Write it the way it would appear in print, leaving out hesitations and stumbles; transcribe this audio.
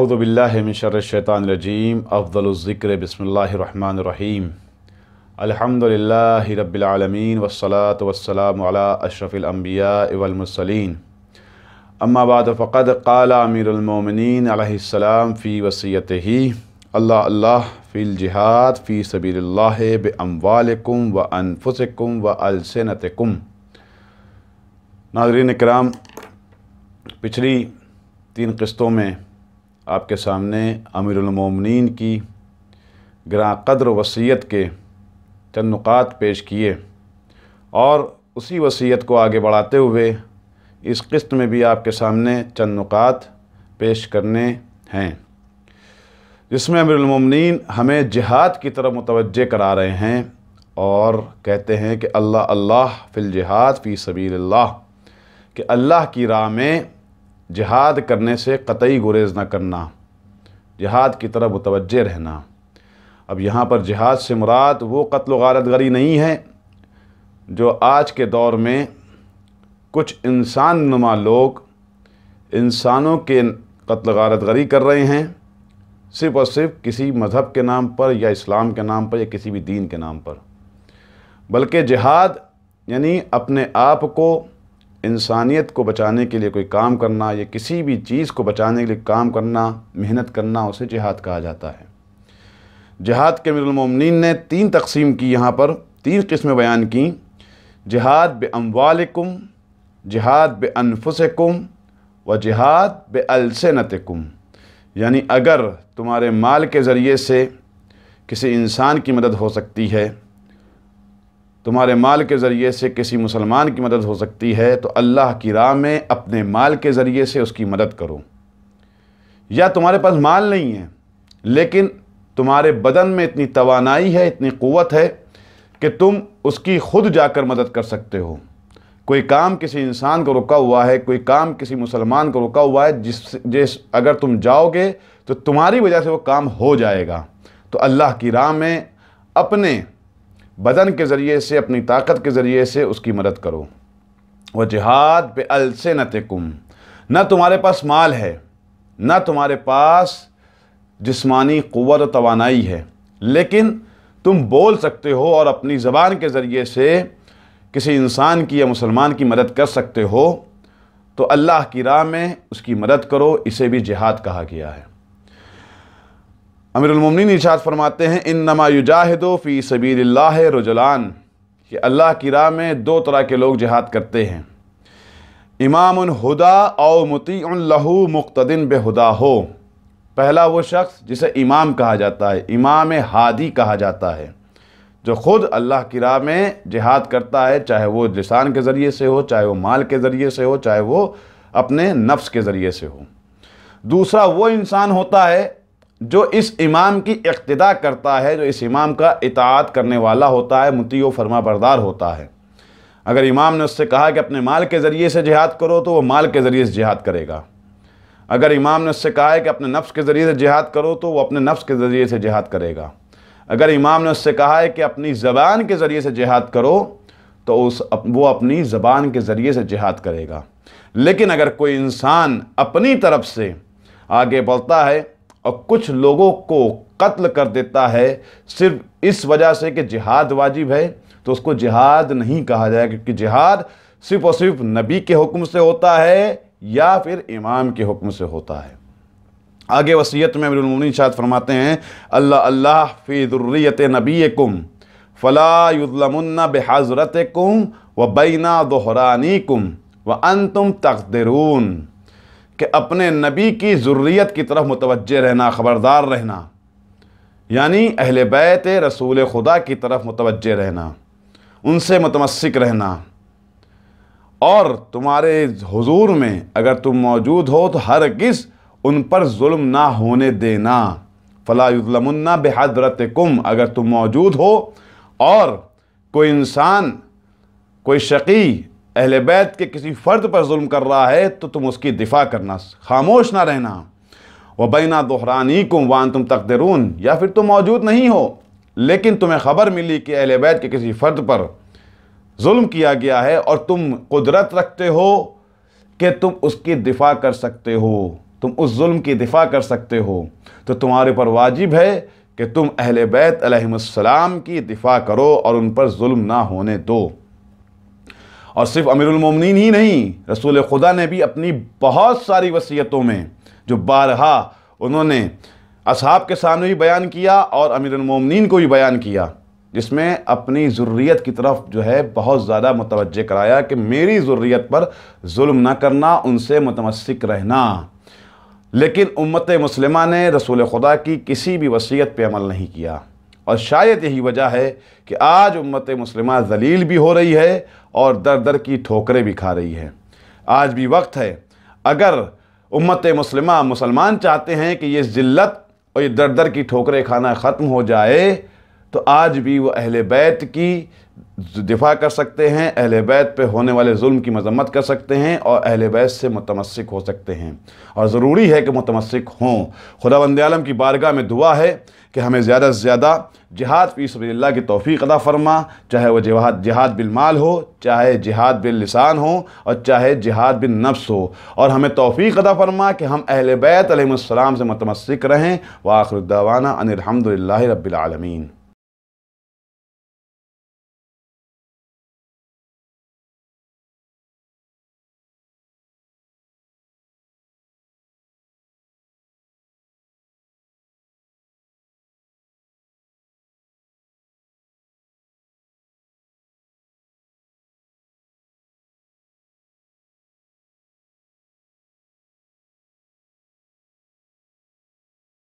अऊज़ु बिल्लाहि मिन शर्रि शैतानिर रजीम। अफ़्ज़लुज़ ज़िक्र बिस्मिल्लाहिर रहमानिर रहीम। अल्हम्दुलिल्लाहि रब्बिल आलमीन वस्सलातु वस्सलामु अला अशरफिल अंबिया वल मुरसलीन। अम्मा बाद फ़क़द क़ाला अमीरुल मोमिनीन अलैहिस्सलाम फ़ी वसियतिही अल्लाह अल्लाह फ़िल जिहाद फ़ी सबीलिल्लाहि बिअम्वालिकुम व अनफुसिकुम व अलसिनतिकुम। नाज़रीन इकराम, पिछली 3 किस्तों में आपके सामने अमीरुल मोमिनीन की ग्रां क़द्र वसीयत के चंद नुकात पेश किए और उसी वसीयत को आगे बढ़ाते हुए इस किस्त में भी आपके सामने चंद नुकात पेश करने हैं, जिसमें अमीरुल मोमिनीन हमें जिहाद की तरफ मुतवज्जे करा रहे हैं और कहते हैं कि अल्लाह अल्लाह फ़िल जिहाद फ़ी सबीलिल्लाह, कि अल्लाह की राह में जिहाद करने से कतई गुरेज़ न करना, जिहाद की तरफ मुतवज्जे रहना। अब यहाँ पर जिहाद से मुराद वो क़त्ल गारतगरी नहीं है जो आज के दौर में कुछ इंसान नुमा लोग इंसानों के क़त्ल गारतगरी कर रहे हैं, सिर्फ़ और सिर्फ किसी मज़हब के नाम पर या इस्लाम के नाम पर या किसी भी दीन के नाम पर। बल्कि जिहाद यानी अपने आप को, इंसानियत को बचाने के लिए कोई काम करना या किसी भी चीज़ को बचाने के लिए काम करना, मेहनत करना, उसे जिहाद कहा जाता है। जिहाद के अमीरुल मोमिनीन ने 3 तक़सीम की, यहाँ पर 3 किस्में बयान की। जिहाद बे अम्वालिकुम, जिहाद बे अनफुसिकुम व जिहाद बे अलसिनतिकुम। यानी अगर तुम्हारे माल के ज़रिए से किसी इंसान की मदद हो सकती है, तुम्हारे माल के ज़रिए से किसी मुसलमान की मदद हो सकती है, तो अल्लाह की राह में अपने माल के ज़रिए से उसकी मदद करो। या तुम्हारे पास माल नहीं है लेकिन तुम्हारे बदन में इतनी तवानाई है, इतनी क़ुव्वत है कि तुम उसकी खुद जाकर मदद कर सकते हो। कोई काम किसी इंसान को रुका हुआ है, कोई काम किसी मुसलमान को रुका हुआ है, जिस अगर तुम जाओगे तो तुम्हारी वजह से वो काम हो जाएगा। तो अल्लाह की राह में अपने बदन के ज़रिए से, अपनी ताकत के ज़रिए से उसकी मदद करो। वह जिहाद बे अलसिनतिकुम, न तुम्हारे पास माल है, न तुम्हारे पास जिस्मानी क़ुव्वत व तवानाई है, लेकिन तुम बोल सकते हो और अपनी ज़बान के ज़रिए से किसी इंसान की या मुसलमान की मदद कर सकते हो, तो अल्लाह की राह में उसकी मदद करो। इसे भी जिहाद कहा गया है। अमीरुल मोमिनीन इरशाद फरमाते हैं, इन्नमा युजाहिदु फ़ी सबीलिल्लाहि रजुलान, कि अल्लाह की राह में 2 तरह के लोग जिहाद करते हैं। इमामुन हुदा औ मुतीउन लहू मुक़्तदिन बेहुदा हो। पहला वो शख्स जिसे इमाम कहा जाता है, इमाम हादी कहा जाता है, जो ख़ुद अल्लाह की राह में जिहाद करता है, चाहे वो लिसान के ज़रिए से हो, चाहे वो माल के ज़रिए से हो, चाहे वो अपने नफ्स के ज़रिए से हो। दूसरा वो इंसान होता है जो इस इमाम की इक़्तिदा करता है, जो इस इमाम का इताअत करने वाला होता है, मुती व फरमा बरदार होता है। अगर इमाम ने उससे कहा कि अपने माल के ज़रिए से जिहाद करो, तो वो माल के ज़रिए से जिहाद करेगा। अगर इमाम ने उससे कहा है कि अपने नफ्स के ज़रिए से जिहाद करो, तो वो अपने नफ्स के ज़रिए से जिहाद करेगा। अगर इमाम ने उससे कहा है कि अपनी ज़बान के ज़रिए से जिहाद करो, तो वो अपनी ज़बान के ज़रिए से जिहाद करेगा। लेकिन अगर कोई इंसान अपनी तरफ से आगे बढ़ता है और कुछ लोगों को कत्ल कर देता है सिर्फ इस वजह से कि जिहाद वाजिब है, तो उसको जिहाद नहीं कहा जाएगा, क्योंकि जिहाद सिर्फ़ और सिर्फ नबी के हुक्म से होता है या फिर इमाम के हुक्म से होता है। आगे वसीयत में अमीरुल मोमिनीन इरशाद फरमाते हैं, अल्लाह अल्लाह फ़ी ज़ुर्रियत नबीकुम फ़ला युज़लमुन्ना बिहज़रतिकुम व बैना ज़ुहरानिकुम व अंतुम तक़दिरून, कि अपने नबी की ज़ुर्रियत की तरफ मुतवज्जे रहना, ख़बरदार रहना, यानी अहले बैत रसूल खुदा की तरफ मुतवज्जे रहना, उनसे मुतमस्सिक रहना, और तुम्हारे हुजूर में अगर तुम मौजूद हो तो हरगिज़ उन पर जुल्म ना होने देना। फ़ला युज़लमुन्ना बिहज़रतिकुम, अगर तुम मौजूद हो और कोई इंसान, कोई शक़ी अहले बैत के किसी फ़र्द पर जुल्म कर रहा है, तो तुम उसकी दिफ़ा करना, खामोश ना रहना। व बैना ज़ुहरानिकुम व अंतुम तक़दिरून, या फिर तुम मौजूद नहीं हो लेकिन तुम्हें ख़बर मिली कि अहले बैत के किसी फ़र्द पर जुल्म किया गया है और तुम कुदरत रखते हो कि तुम उसकी दिफ़ा कर सकते हो, تم اس ظلم کی دفاع کر سکتے ہو تو تمہارے پر واجب ہے کہ تم اہل بیت علیہم السلام کی دفاع کرو اور ان پر ظلم نہ ہونے دو۔ اور صرف امیر المومنین ہی نہیں، رسول خدا نے بھی اپنی بہت ساری وصیتوں میں جو بارہا انہوں نے اصحاب کے سامنے بھی بیان کیا اور امیر المومنین کو بھی بیان کیا، جس میں اپنی ذریت کی طرف جو ہے بہت زیادہ متوجہ کرایا کہ میری ذریت پر ظلم نہ کرنا، ان سے متمسک رہنا۔ لیکن امت مسلمہ نے رسول خدا کی کسی بھی وصیت پہ عمل نہیں کیا، اور شاید یہی وجہ ہے کہ آج امت مسلمہ ذلیل بھی ہو رہی ہے اور در در کی ٹھوکریں بھی کھا رہی ہے۔ آج بھی وقت ہے، اگر امت مسلمہ مسلمان چاہتے ہیں کہ یہ ذلت اور یہ در در کی ٹھوکریں کھانا ختم ہو جائے، تو آج بھی وہ اہل بیت کی دفاع کر سکتے ہیں، اہل بیت پہ ہونے والے ظلم کی مذمت کر سکتے ہیں اور اہل بیت سے متمسک ہو سکتے ہیں، اور ضروری ہے کہ متمسک ہوں۔ خداوند عالم کی بارگاہ میں دعا ہے کہ ہمیں زیادہ سے زیادہ جہاد فی سبیل اللہ کی توفیق عطا فرما، چاہے وہ جہاد بالمال ہو، چاہے جہاد باللسان ہو، اور چاہے جہاد بالنفس ہو، اور ہمیں توفیق عطا فرما کہ ہم اہل بیت علیہم السلام سے متمسک رہیں۔ وآخر دعوانا ان الحمد للہ رب العالمین۔